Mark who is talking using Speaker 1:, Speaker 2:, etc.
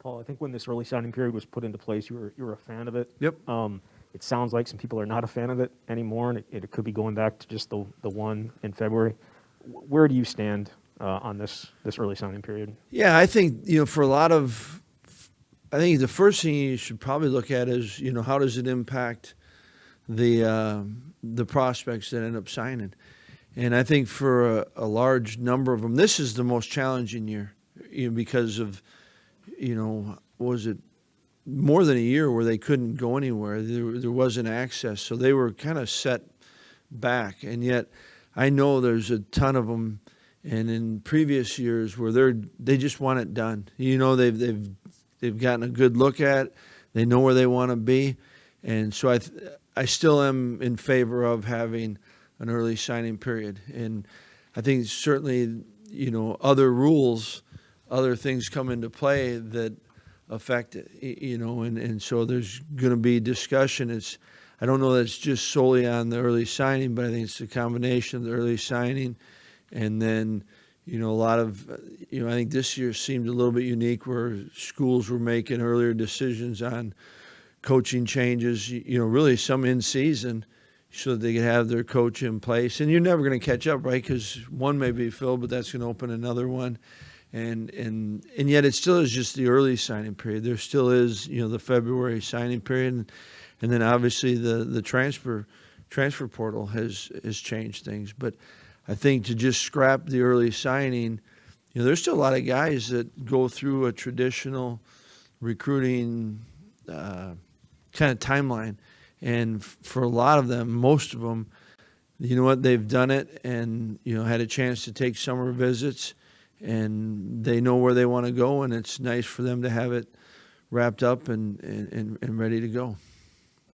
Speaker 1: Paul, I think when this early signing period was put into place, you were a fan of it.
Speaker 2: Yep.
Speaker 1: It sounds like some people are not a fan of it anymore, and it could be going back to just the one in February. Where do you stand on this early signing period?
Speaker 2: Yeah, I think, for a lot of, I think the first thing you should probably look at is, how does it impact the prospects that end up signing? And I think for a large number of them, this is the most challenging year, because of, was it more than a year where they couldn't go anywhere. There wasn't access, so they were kind of set back. And yet, I know there's a ton of them, and in previous years where they just want it done. They've gotten a good look at it. They know where they want to be, and so I still am in favor of having an early signing period. And I think certainly, other rules, other things come into play that affect it, and so there's going to be discussion. I don't know that it's just solely on the early signing, but I think it's a combination of the early signing and then, a lot of, I think this year seemed a little bit unique where schools were making earlier decisions on coaching changes, really some in season, so that they could have their coach in place. And you're never going to catch up, right? Because one may be filled, but that's going to open another one. And yet it still is just the early signing period. There still is, the February signing period. And then obviously the transfer portal has changed things. But I think to just scrap the early signing, there's still a lot of guys that go through a traditional recruiting kind of timeline. And for a lot of them, most of them, they've done it and, had a chance to take summer visits, and they know where they want to go, and it's nice for them to have it wrapped up and ready to go.